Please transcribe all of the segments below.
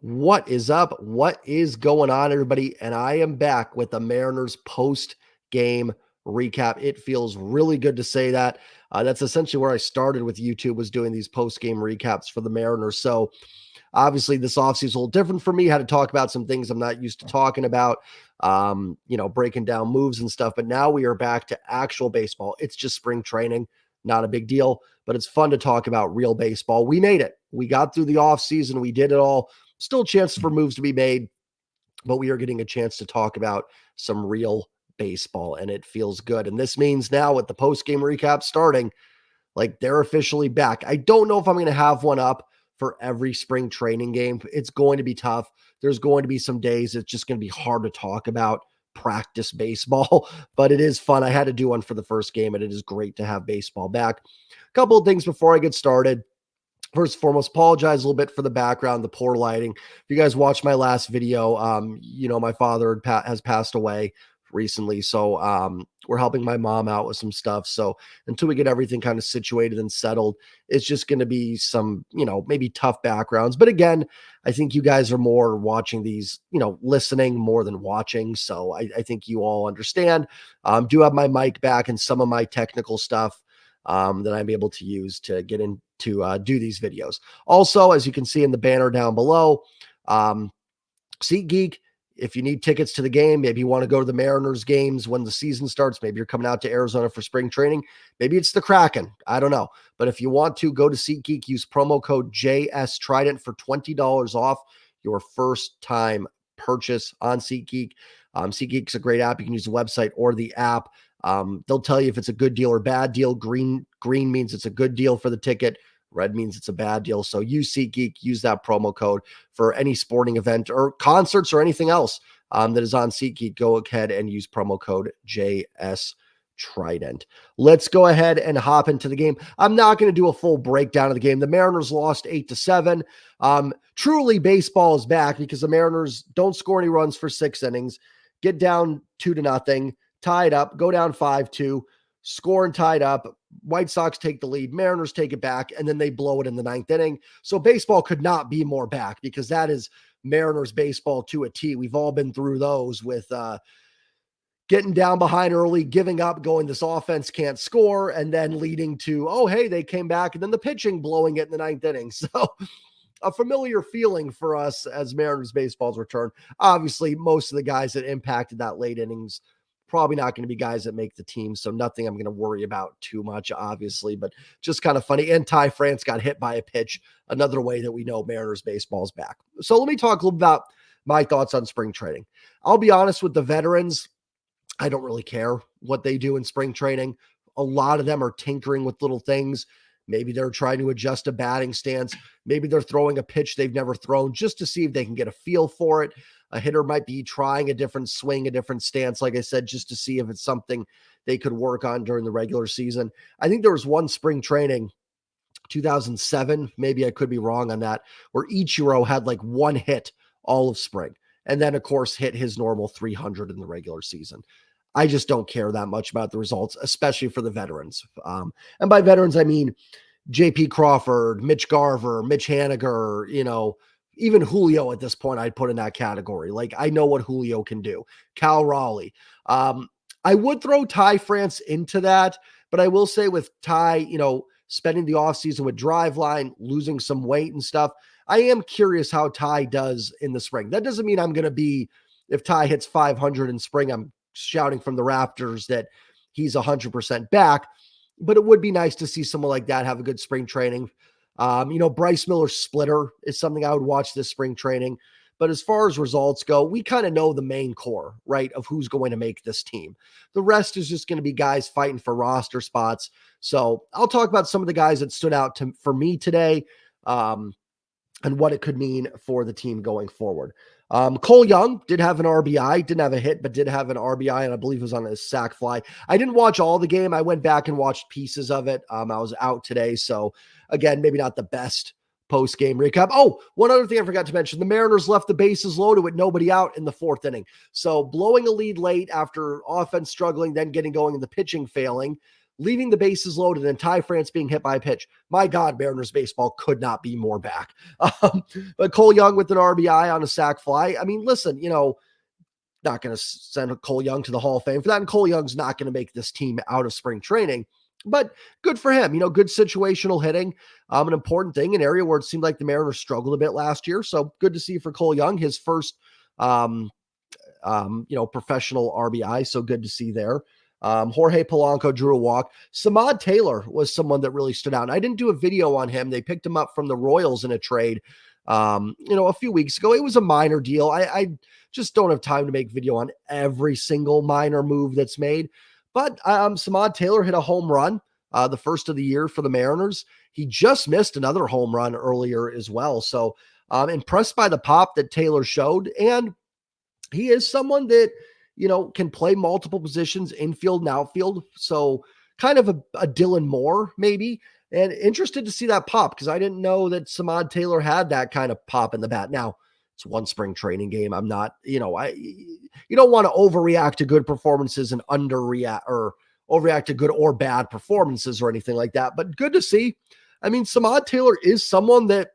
What is up? What is going on, everybody? And I am back with the Mariners post-game recap. It feels really good to say that. That's essentially where I started with YouTube, was doing these post-game recaps for the Mariners. So obviously this offseason is a little different for me. Had to talk about some things I'm not used to talking about, breaking down moves and stuff. But now we are back to actual baseball. It's just spring training, not a big deal, but it's fun to talk about real baseball. We made it. We got through the offseason. We did it all. Still chances for moves to be made, but we are getting a chance to talk about some real baseball, and it feels good. And this means now with the post-game recap starting, like, they're officially back. I don't know if I'm going to have one up for every spring training game. It's going to be tough. There's going to be some days it's just going to be hard to talk about practice baseball, but it is fun. I had to do one for the first game, and it is great to have baseball back. A couple of things before I get started. First and foremost, apologize a little bit for the background, the poor lighting. If you guys watched my last video, my father has passed away recently. So we're helping my mom out with some stuff. So until we get everything kind of situated and settled, it's just going to be some, maybe tough backgrounds. But again, I think you guys are more watching these, listening more than watching. So I think you all understand. Do have my mic back and some of my technical stuff that I'm able to use to get in to do these videos. Also, as you can see in the banner down below, SeatGeek, if you need tickets to the game, maybe you want to go to the Mariners games when the season starts, maybe you're coming out to Arizona for spring training, maybe it's the Kraken, I don't know. But if you want to, go to SeatGeek, use promo code JS Trident for $20 off your first time purchase on SeatGeek. SeatGeek's a great app. You can use the website or the app. They'll tell you if it's a good deal or bad deal. Green means it's a good deal for the ticket. Red means it's a bad deal. So use SeatGeek, use that promo code for any sporting event or concerts or anything else that is on SeatGeek. Go ahead and use promo code JS Trident. Let's go ahead and hop into the game. I'm not going to do a full breakdown of the game. The Mariners lost 8-7. Truly, baseball is back because the Mariners don't score any runs for 6 innings, get down 2-0, tied up, go down 5-2, score and tied up. White Sox take the lead, Mariners take it back, and then they blow it in the 9th inning. So baseball could not be more back because that is Mariners baseball to a T. We've all been through those with getting down behind early, giving up, going, this offense can't score, and then leading to, oh, hey, they came back, and then the pitching blowing it in the 9th inning. So a familiar feeling for us as Mariners baseball's return. Obviously, most of the guys that impacted that late innings probably not going to be guys that make the team, so nothing I'm going to worry about too much, obviously, but just kind of funny. And Ty France got hit by a pitch, another way that we know Mariners baseball is back. So let me talk a little about my thoughts on spring training. I'll be honest with the veterans, I don't really care what they do in spring training. A lot of them are tinkering with little things. Maybe they're trying to adjust a batting stance. Maybe they're throwing a pitch they've never thrown just to see if they can get a feel for it. A hitter might be trying a different swing, a different stance, like I said, just to see if it's something they could work on during the regular season. I think there was one spring training, 2007, maybe I could be wrong on that, where Ichiro had like one hit all of spring. And then, of course, hit his normal 300 in the regular season. I just don't care that much about the results, especially for the veterans. And by veterans, I mean J.P. Crawford, Mitch Garver, Mitch Haniger, even Julio at this point, I'd put in that category. Like, I know what Julio can do. Cal Raleigh. I would throw Ty France into that, but I will say with Ty, spending the offseason with Driveline, losing some weight and stuff, I am curious how Ty does in the spring. That doesn't mean I'm going to be, if Ty hits 500 in spring, I'm shouting from the rafters that he's 100% back, but it would be nice to see someone like that have a good spring training. Bryce Miller's splitter is something I would watch this spring training. But as far as results go, we kind of know the main core, right, of who's going to make this team. The rest is just going to be guys fighting for roster spots. So I'll talk about some of the guys that stood out for me today and what it could mean for the team going forward. Cole Young did have an RBI, didn't have a hit, but did have an RBI, and I believe it was on a sac fly. I didn't watch all the game. I went back and watched pieces of it. I was out today, so again, maybe not the best post-game recap. Oh, one other thing I forgot to mention, the Mariners left the bases loaded with nobody out in the 4th inning. So blowing a lead late after offense struggling, then getting going and the pitching failing, leaving the bases loaded and Ty France being hit by a pitch. My God, Mariners baseball could not be more back. But Cole Young with an RBI on a sac fly. I mean, listen, not going to send Cole Young to the Hall of Fame for that. And Cole Young's not going to make this team out of spring training, but good for him. Good situational hitting, an important thing, an area where it seemed like the Mariners struggled a bit last year. So good to see for Cole Young, his first, professional RBI. So good to see there. Jorge Polanco drew a walk. Samad Taylor was someone that really stood out. I didn't do a video on him. They picked him up from the Royals in a trade, a few weeks ago. It was a minor deal. I just don't have time to make video on every single minor move that's made. But Samad Taylor hit a home run, the first of the year for the Mariners. He just missed another home run earlier as well. So impressed by the pop that Taylor showed. And he is someone that, can play multiple positions, infield and outfield. So kind of a Dylan Moore maybe. And interested to see that pop because I didn't know that Samad Taylor had that kind of pop in the bat. Now, it's one spring training game. I'm not, you don't want to overreact to good performances and underreact or overreact to good or bad performances or anything like that. But good to see. I mean, Samad Taylor is someone that,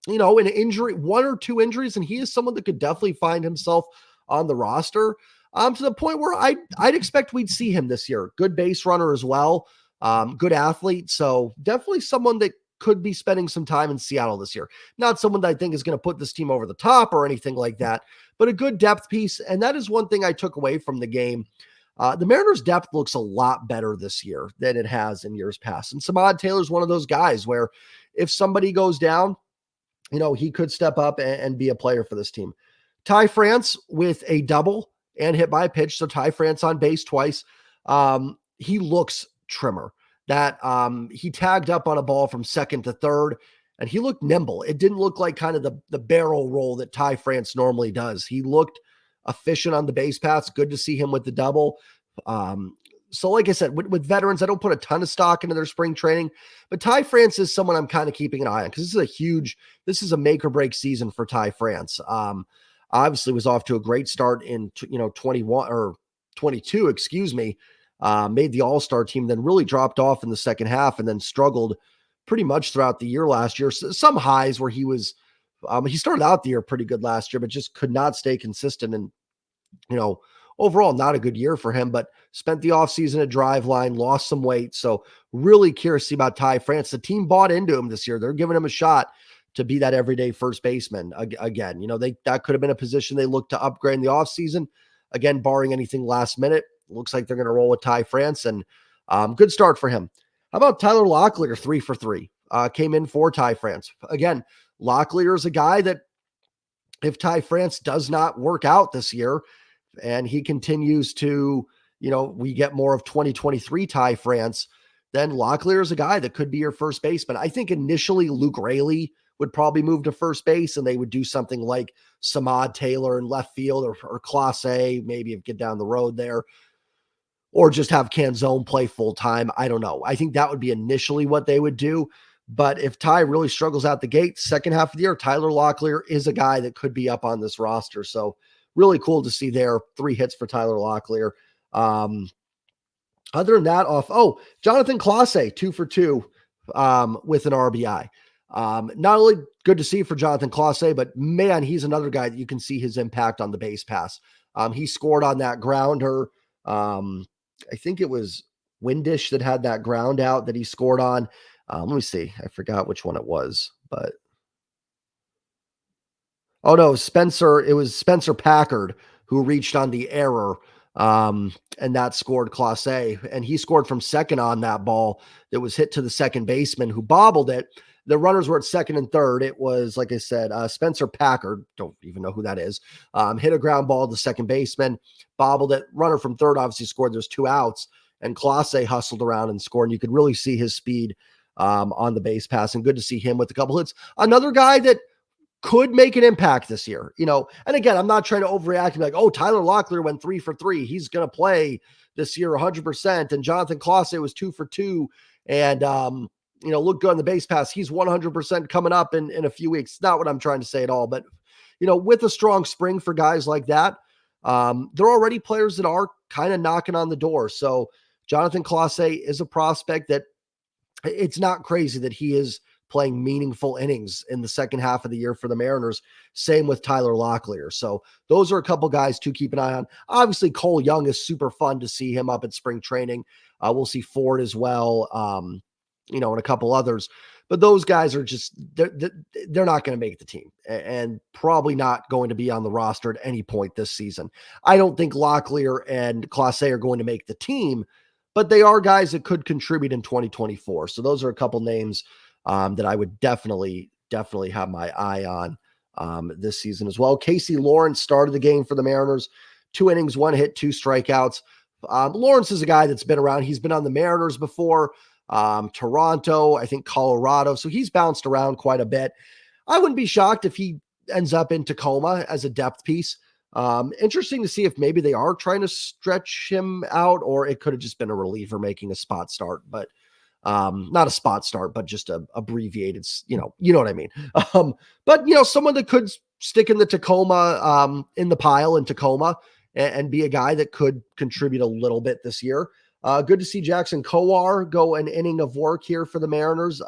an injury, one or two injuries, and he is someone that could definitely find himself on the roster to the point where I'd expect we'd see him this year. Good base runner as well. Good athlete. So definitely someone that could be spending some time in Seattle this year. Not someone that I think is going to put this team over the top or anything like that, but a good depth piece. And that is one thing I took away from the game. The Mariners' depth looks a lot better this year than it has in years past. And Samad Taylor's one of those guys where if somebody goes down, he could step up and be a player for this team. Ty France with a double and hit by a pitch. So Ty France on base twice. He looks trimmer. That he tagged up on a ball from second to third, and he looked nimble. It didn't look like kind of the barrel roll that Ty France normally does. He looked efficient on the base paths. Good to see him with the double. So like I said, with veterans, I don't put a ton of stock into their spring training, but Ty France is someone I'm kind of keeping an eye on because this is a make or break season for Ty France. Obviously was off to a great start in 21 or 22, excuse me. Made the all-star team, then really dropped off in the second half and then struggled pretty much throughout the year last year. Some highs where he started out the year pretty good last year, but just could not stay consistent. And, overall, not a good year for him, but spent the offseason at Driveline, lost some weight. So really curious to see about Ty France. The team bought into him this year. They're giving him a shot to be that everyday first baseman again. That could have been a position they looked to upgrade in the offseason. Again, barring anything last minute. Looks like they're going to roll with Ty France, and good start for him. How about Tyler Locklear, 3 for 3? Came in for Ty France. Again, Locklear is a guy that if Ty France does not work out this year and he continues to, we get more of 2023 Ty France, then Locklear is a guy that could be your first baseman. I think initially Luke Raley would probably move to first base and they would do something like Samad Taylor in left field or Clase, maybe get down the road there. Or just have Canzone play full time. I don't know. I think that would be initially what they would do. But if Ty really struggles out the gate, second half of the year, Tyler Locklear is a guy that could be up on this roster. So really cool to see there. 3 hits for Tyler Locklear. Other than that, Jonathan Clase, 2 for 2 with an RBI. Not only good to see for Jonathan Clase, but man, he's another guy that you can see his impact on the base pass. He scored on that grounder. I think it was Windish that had that ground out that he scored on. Let me see. I forgot which one it was, but it was Spencer Packard who reached on the error. And that scored Clase, and he scored from second on that ball that was hit to the second baseman who bobbled it. The runners were at second and third. It was, like I said, Spencer Packard, don't even know who that is, hit a ground ball to the second baseman, bobbled it. Runner from third obviously scored. There's 2 outs, and Clase hustled around and scored. And you could really see his speed on the base pass, and good to see him with a couple hits. Another guy that could make an impact this year, and again, I'm not trying to overreact and be like, oh, Tyler Locklear went 3 for 3. He's going to play this year 100%. And Jonathan Clase was 2 for 2. And, look good on the base pass. He's 100% coming up in a few weeks. Not what I'm trying to say at all, but, with a strong spring for guys like that, there are already players that are kind of knocking on the door. So Jonathan Clase is a prospect that it's not crazy that he is playing meaningful innings in the second half of the year for the Mariners. Same with Tyler Locklear. So those are a couple guys to keep an eye on. Obviously, Cole Young is super fun to see him up at spring training. We'll see Ford as well, and a couple others. But those guys are just, they're not going to make the team and probably not going to be on the roster at any point this season. I don't think Locklear and Clase are going to make the team, but they are guys that could contribute in 2024. So those are a couple names that I would definitely have my eye on this season as well. Casey Lawrence started the game for the Mariners, 2 innings, 1 hit, 2 strikeouts. Lawrence is a guy that's been around. He's been on the Mariners before, Toronto, I think Colorado. So he's bounced around quite a bit. I wouldn't be shocked if he ends up in Tacoma as a depth piece. Interesting to see if maybe they are trying to stretch him out, or it could have just been a reliever making a spot start, but not a spot start, but just a abbreviated, you know what I mean? But someone that could stick in the Tacoma, in the pile in Tacoma and be a guy that could contribute a little bit this year. Good to see Jackson Coar go an inning of work here for the Mariners.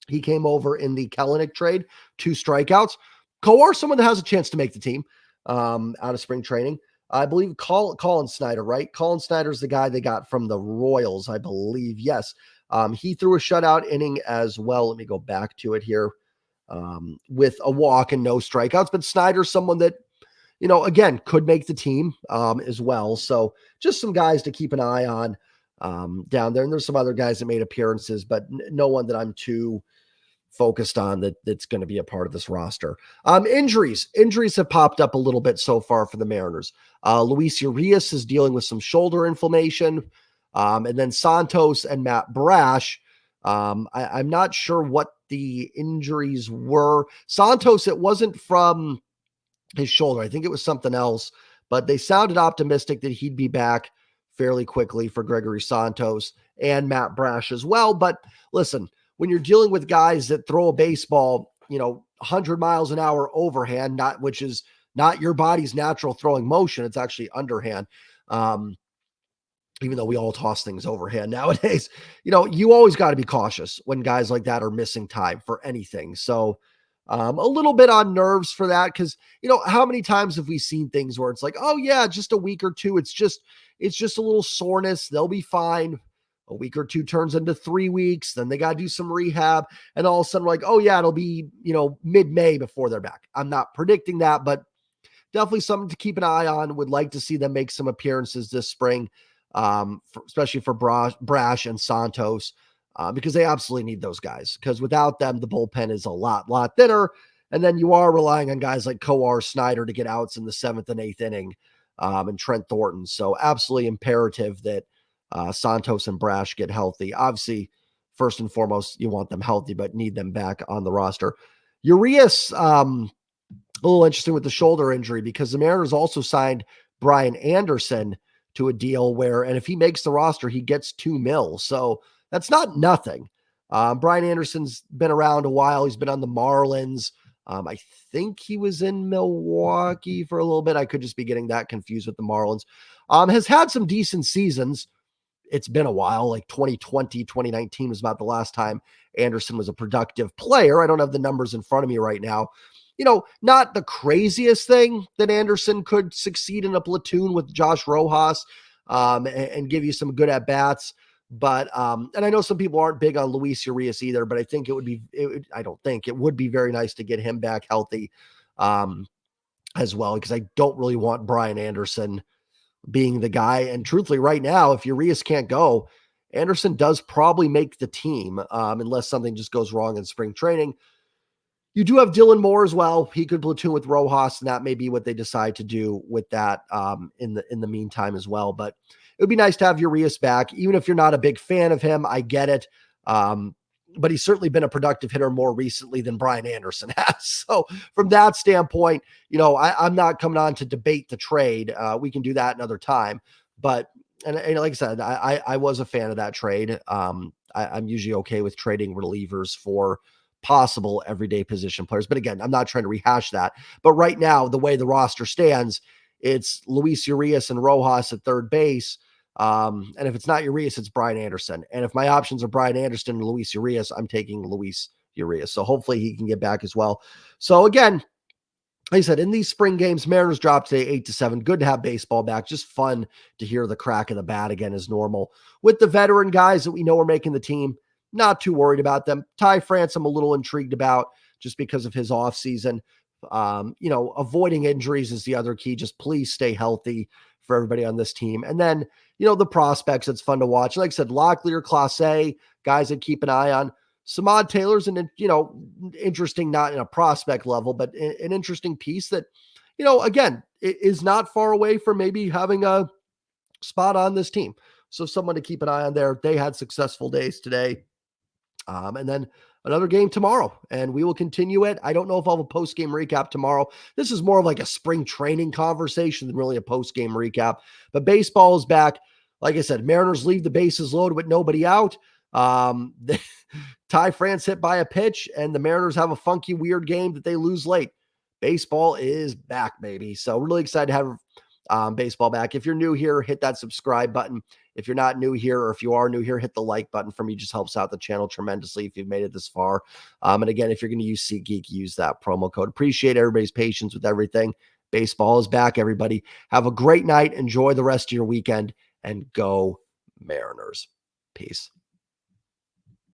He came over in the Kellenic trade, 2 strikeouts. Coar, someone that has a chance to make the team out of spring training. I believe Colin Snyder, right? Colin Snyder's the guy they got from the Royals, I believe. Yes. He threw a shutout inning as well. Let me go back to it here, with a walk and no strikeouts. But Snyder's someone that, again, could make the team as well. So just some guys to keep an eye on down there. And there's some other guys that made appearances, but no one that I'm too focused on that's going to be a part of this roster. Injuries have popped up a little bit so far for the Mariners. Luis Urias is dealing with some shoulder inflammation. And then Santos and Matt Brash. I'm not sure what the injuries were. Santos, it wasn't from his shoulder. I think it was something else, but they sounded optimistic that he'd be back fairly quickly for Gregory Santos and Matt Brash as well. But listen, when you're dealing with guys that throw a baseball, 100 miles an hour overhand, which is not your body's natural throwing motion, it's actually underhand. Even though we all toss things overhand nowadays, you always got to be cautious when guys like that are missing time for anything. So a little bit on nerves for that, because how many times have we seen things where it's like, oh yeah, just a week or two, it's just a little soreness, they'll be fine. A week or two turns into 3 weeks, then they got to do some rehab, and all of a sudden we're like, oh yeah, it'll be mid-May before they're back. I'm not predicting that, but definitely something to keep an eye on. Would like to see them make some appearances this spring, especially for Brash and Santos, because they absolutely need those guys, because without them, the bullpen is a lot thinner. And then you are relying on guys like Coar, Snyder to get outs in the 7th and 8th inning, and Trent Thornton. So absolutely imperative that Santos and Brash get healthy. Obviously, first and foremost, you want them healthy, but need them back on the roster. Urias, a little interesting with the shoulder injury, because the Mariners also signed Brian Anderson to a deal where, and if he makes the roster, he gets $2 million. So that's not nothing. Brian Anderson's been around a while. He's been on the Marlins. I think he was in Milwaukee for a little bit. I could just be getting that confused with the Marlins. Has had some decent seasons. It's been a while, like 2020, 2019 was about the last time Anderson was a productive player. I don't have the numbers in front of me right now. Not the craziest thing that Anderson could succeed in a platoon with Josh Rojas and give you some good at-bats. But, and I know some people aren't big on Luis Urias either, but I think it would be very nice to get him back healthy as well, because I don't really want Brian Anderson being the guy. And truthfully, right now, if Urias can't go, Anderson does probably make the team, unless something just goes wrong in spring training. You do have Dylan Moore as well. He could platoon with Rojas, and that may be what they decide to do with that in the meantime as well. But it would be nice to have Urias back, even if you're not a big fan of him. I get it. But he's certainly been a productive hitter more recently than Brian Anderson has. So from that standpoint, I'm not coming on to debate the trade. We can do that another time. But, and like I said, I was a fan of that trade. I'm usually okay with trading relievers for possible everyday position players. But again, I'm not trying to rehash that. But right now, the way the roster stands, it's Luis Urias and Rojas at third base, And if it's not Urias, it's Brian Anderson. And if my options are Brian Anderson and Luis Urias, I'm taking Luis Urias. So hopefully he can get back as well. So again, like I said, in these spring games, Mariners dropped today 8-7. Good to have baseball back. Just fun to hear the crack of the bat again as normal. With the veteran guys that we know are making the team, not too worried about them. Ty France, I'm a little intrigued about just because of his offseason. Avoiding injuries is the other key. Just please stay healthy for everybody on this team. And then, the prospects, it's fun to watch. Like I said, Locklear, Clase, guys that keep an eye on. Samad Taylor's interesting, not in a prospect level, but an interesting piece that, again, is not far away from maybe having a spot on this team. So someone to keep an eye on there. They had successful days today. And then another game tomorrow, and we will continue it. I don't know if I'll have a post-game recap tomorrow. This is more of like a spring training conversation than really a post-game recap. But baseball is back. Like I said, Mariners leave the bases loaded with nobody out. Ty France hit by a pitch, and the Mariners have a funky, weird game that they lose late. Baseball is back, baby. So really excited to have baseball back. If you're new here, hit that subscribe button. If you're not new here, or if you are new here, hit the like button for me. Just helps out the channel tremendously if you've made it this far. And again, if you're going to use SeatGeek, use that promo code. Appreciate everybody's patience with everything. Baseball is back, everybody. Have a great night. Enjoy the rest of your weekend, and go Mariners. Peace.